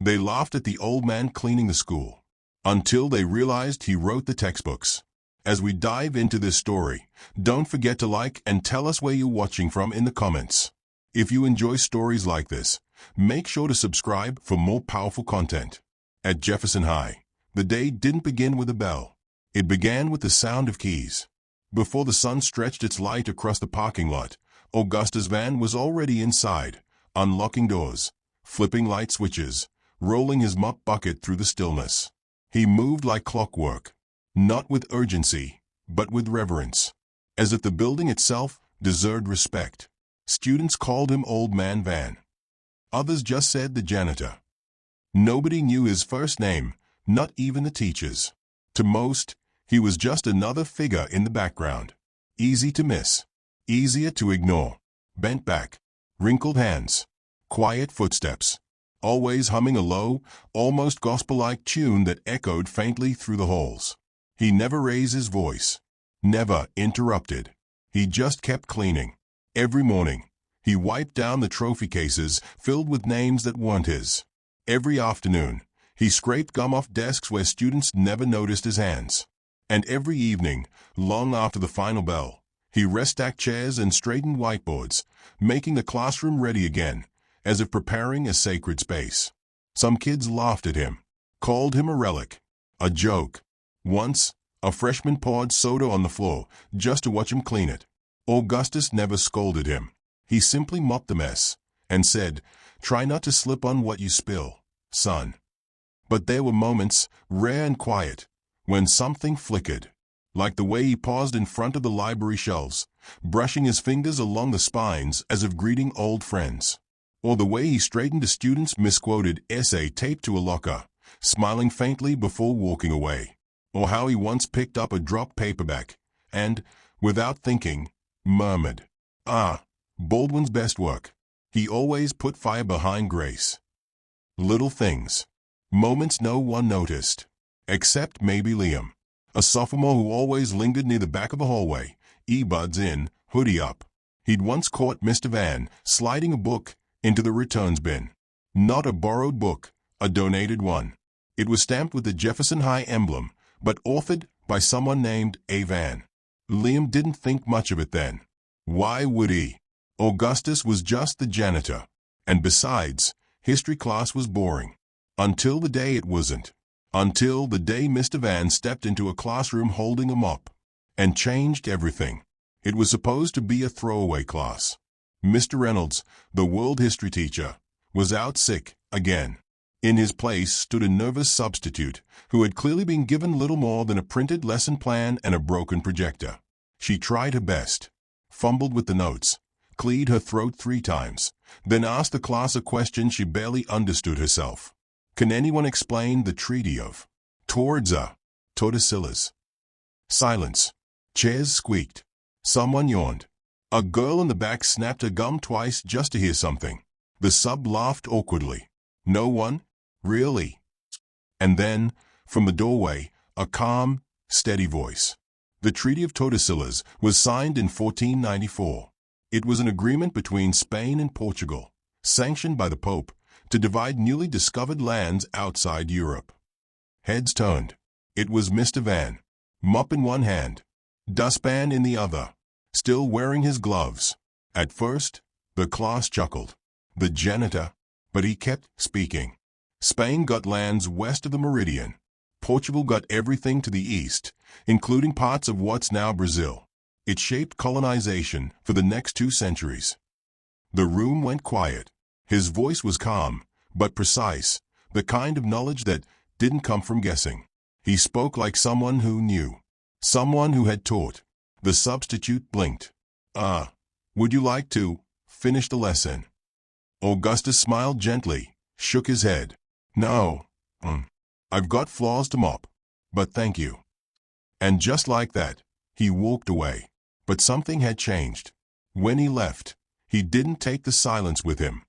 They laughed at the old man cleaning the school, until they realized he wrote the textbooks. As we dive into this story, don't forget to like and tell us where you're watching from in the comments. If you enjoy stories like this, make sure to subscribe for more powerful content. At Jefferson High, the day didn't begin with a bell. It began with the sound of keys. Before the sun stretched its light across the parking lot, Augustus Vann was already inside, unlocking doors, flipping light switches, rolling his mop bucket through the stillness. He moved like clockwork, not with urgency, but with reverence, as if the building itself deserved respect. Students called him Old Man Vann. Others just said the janitor. Nobody knew his first name, not even the teachers. To most, he was just another figure in the background. Easy to miss, easier to ignore. Bent back, wrinkled hands, quiet footsteps, always humming a low, almost gospel-like tune that echoed faintly through the halls. He never raised his voice, never interrupted. He just kept cleaning. Every morning, he wiped down the trophy cases filled with names that weren't his. Every afternoon, he scraped gum off desks where students never noticed his hands. And every evening, long after the final bell, he restacked chairs and straightened whiteboards, making the classroom ready again, as if preparing a sacred space. Some kids laughed at him, called him a relic, a joke. Once, a freshman poured soda on the floor just to watch him clean it. Augustus never scolded him. He simply mopped the mess and said, "Try not to slip on what you spill, son." But there were moments, rare and quiet, when something flickered, like the way he paused in front of the library shelves, brushing his fingers along the spines as if greeting old friends, or the way he straightened a student's misquoted essay taped to a locker, smiling faintly before walking away, or how he once picked up a dropped paperback and, without thinking, murmured, "Ah, Baldwin's best work." He always put fire behind grace. Little things, moments no one noticed, except maybe Liam, a sophomore who always lingered near the back of the hallway, earbuds in, hoodie up. He'd once caught Mr. Vann sliding a book into the returns bin. Not a borrowed book, a donated one. It was stamped with the Jefferson High emblem, but authored by someone named A. Vann. Liam didn't think much of it then. Why would he? Augustus was just the janitor. And besides, history class was boring. Until the day it wasn't. Until the day Mr. Vann stepped into a classroom holding a mop. And changed everything. It was supposed to be a throwaway class. Mr. Reynolds, the world history teacher, was out sick again. In his place stood a nervous substitute who had clearly been given little more than a printed lesson plan and a broken projector. She tried her best, fumbled with the notes, cleared her throat 3 times, then asked the class a question she barely understood herself. Can anyone explain the Treaty of Tordesillas? Silence. Chairs squeaked. Someone yawned. A girl in the back snapped her gum twice just to hear something. The sub laughed awkwardly. No one? Really? And then, from the doorway, a calm, steady voice. The Treaty of Tordesillas was signed in 1494. It was an agreement between Spain and Portugal, sanctioned by the Pope, to divide newly discovered lands outside Europe. Heads turned. It was Mr. Vann, mop in one hand, dustpan in the other, still wearing his gloves. At first, the class chuckled. The janitor, but he kept speaking. Spain got lands west of the meridian. Portugal got everything to the east, including parts of what's now Brazil. It shaped colonization for the next 2 centuries. The room went quiet. His voice was calm, but precise, the kind of knowledge that didn't come from guessing. He spoke like someone who knew, someone who had taught. The substitute blinked. Would you like to finish the lesson?" Augustus smiled gently, shook his head. "No. I've got floors to mop. But thank you." And just like that, he walked away. But something had changed. When he left, he didn't take the silence with him.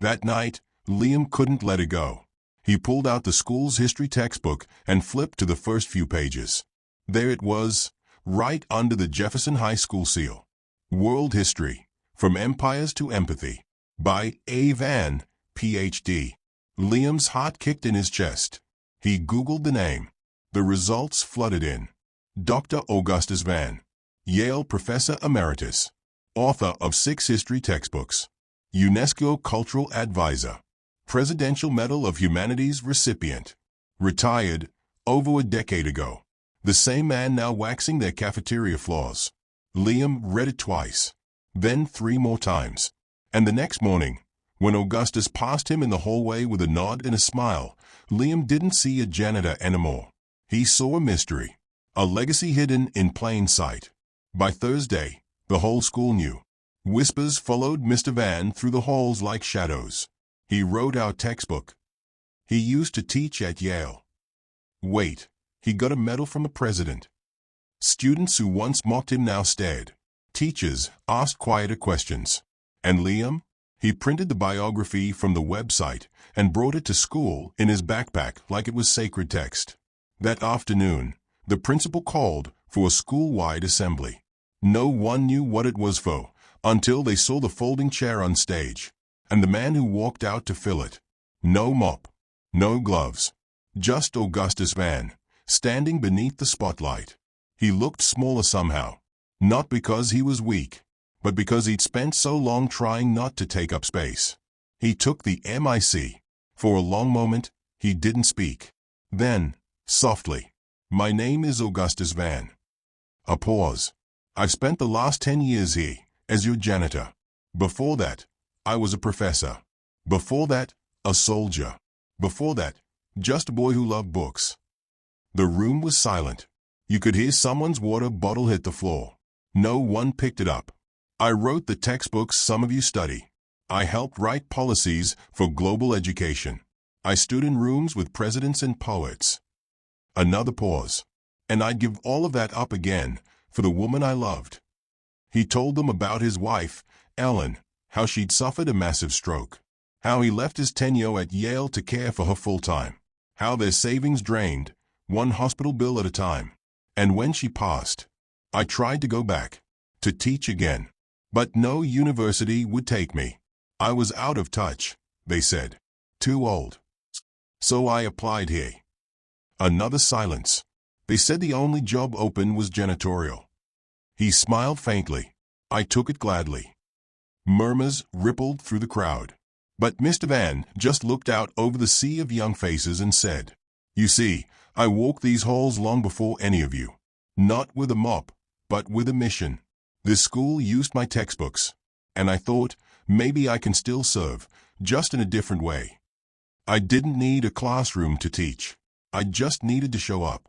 That night, Liam couldn't let it go. He pulled out the school's history textbook and flipped to the first few pages. There it was, right under the Jefferson High School seal. World History, From Empires to Empathy, by A. Vann, Ph.D. Liam's heart kicked in his chest. He Googled the name. The results flooded in. Dr. Augustus Vann, Yale Professor Emeritus, author of 6 history textbooks, UNESCO Cultural Advisor, Presidential Medal of Humanities recipient, retired over a decade ago. The same man now waxing their cafeteria floors. Liam read it twice, then 3 more times. And the next morning, when Augustus passed him in the hallway with a nod and a smile, Liam didn't see a janitor anymore. He saw a mystery, a legacy hidden in plain sight. By Thursday, the whole school knew. Whispers followed Mr. Vann through the halls like shadows. He wrote our textbook. He used to teach at Yale. Wait, he got a medal from the president. Students who once mocked him now stared. Teachers asked quieter questions. And Liam? He printed the biography from the website and brought it to school in his backpack like it was sacred text. That afternoon, the principal called for a school-wide assembly. No one knew what it was for until they saw the folding chair on stage and the man who walked out to fill it. No mop, no gloves, just Augustus Vann, standing beneath the spotlight. He looked smaller somehow, not because he was weak, but because he'd spent so long trying not to take up space. He took the mic. For a long moment, he didn't speak. Then, softly, "My name is Augustus Vann." A pause. "I've spent the last 10 years here as your janitor. Before that, I was a professor. Before that, a soldier. Before that, just a boy who loved books." The room was silent. You could hear someone's water bottle hit the floor. No one picked it up. "I wrote the textbooks some of you study. I helped write policies for global education. I stood in rooms with presidents and poets." Another pause. "And I'd give all of that up again for the woman I loved." He told them about his wife, Ellen, how she'd suffered a massive stroke, how he left his tenure at Yale to care for her full-time, how their savings drained, one hospital bill at a time. And when she passed, "I tried to go back, to teach again, but no university would take me. I was out of touch," they said. "Too old. So I applied here." Another silence. They said the only job open was janitorial. He smiled faintly. "I took it gladly." Murmurs rippled through the crowd. But Mr. Vann just looked out over the sea of young faces and said, "You see, I walked these halls long before any of you. Not with a mop, but with a mission. This school used my textbooks, and I thought, maybe I can still serve, just in a different way. I didn't need a classroom to teach. I just needed to show up."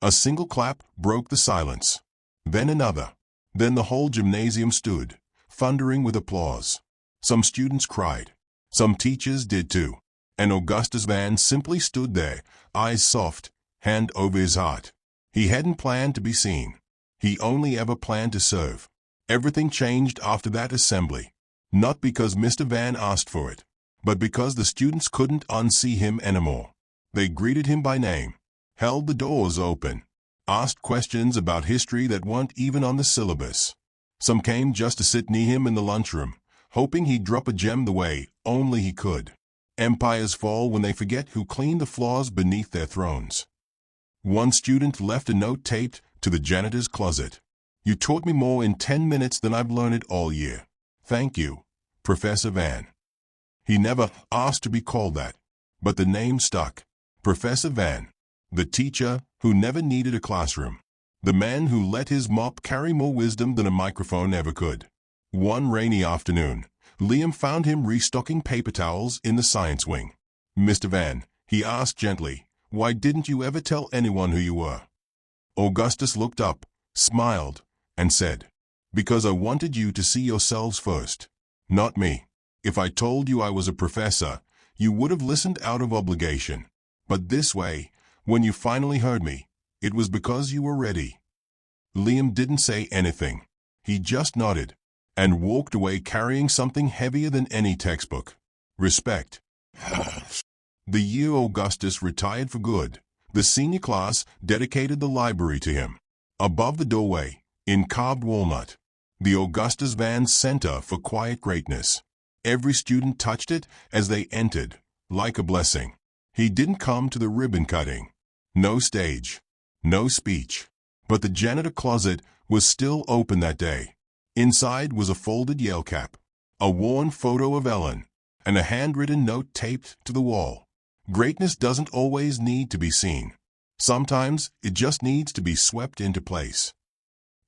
A single clap broke the silence. Then another. Then the whole gymnasium stood, thundering with applause. Some students cried. Some teachers did too. And Augustus Vann simply stood there, eyes soft, hand over his heart. He hadn't planned to be seen. He only ever planned to serve. Everything changed after that assembly. Not because Mr. Vann asked for it, but because the students couldn't unsee him anymore. They greeted him by name, held the doors open, asked questions about history that weren't even on the syllabus. Some came just to sit near him in the lunchroom, hoping he'd drop a gem the way only he could. Empires fall when they forget who cleaned the floors beneath their thrones. One student left a note taped to the janitor's closet. "You taught me more in 10 minutes than I've learned all year. Thank you, Professor Vann." He never asked to be called that, but the name stuck. Professor Vann, the teacher who never needed a classroom, the man who let his mop carry more wisdom than a microphone ever could. One rainy afternoon, Liam found him restocking paper towels in the science wing. "Mr. Vann," he asked gently, "why didn't you ever tell anyone who you were?" Augustus looked up, smiled, and said, "Because I wanted you to see yourselves first, not me. If I told you I was a professor, you would have listened out of obligation. But this way, when you finally heard me, it was because you were ready." Liam didn't say anything. He just nodded and walked away carrying something heavier than any textbook. Respect. The year Augustus retired for good, the senior class dedicated the library to him. Above the doorway, in carved walnut, the Augustus Vann Center for Quiet Greatness. Every student touched it as they entered, like a blessing. He didn't come to the ribbon cutting. No stage. No speech. But the janitor closet was still open that day. Inside was a folded Yale cap, a worn photo of Ellen, and a handwritten note taped to the wall. Greatness doesn't always need to be seen. Sometimes it just needs to be swept into place.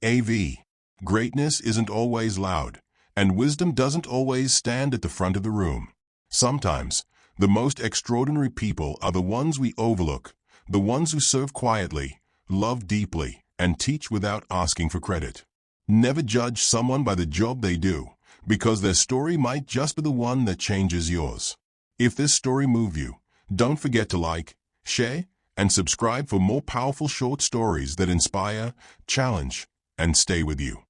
AV. Greatness isn't always loud, and wisdom doesn't always stand at the front of the room. Sometimes, the most extraordinary people are the ones we overlook, the ones who serve quietly, love deeply, and teach without asking for credit. Never judge someone by the job they do, because their story might just be the one that changes yours. If this story moved you, don't forget to like, share, and subscribe for more powerful short stories that inspire, challenge, and stay with you.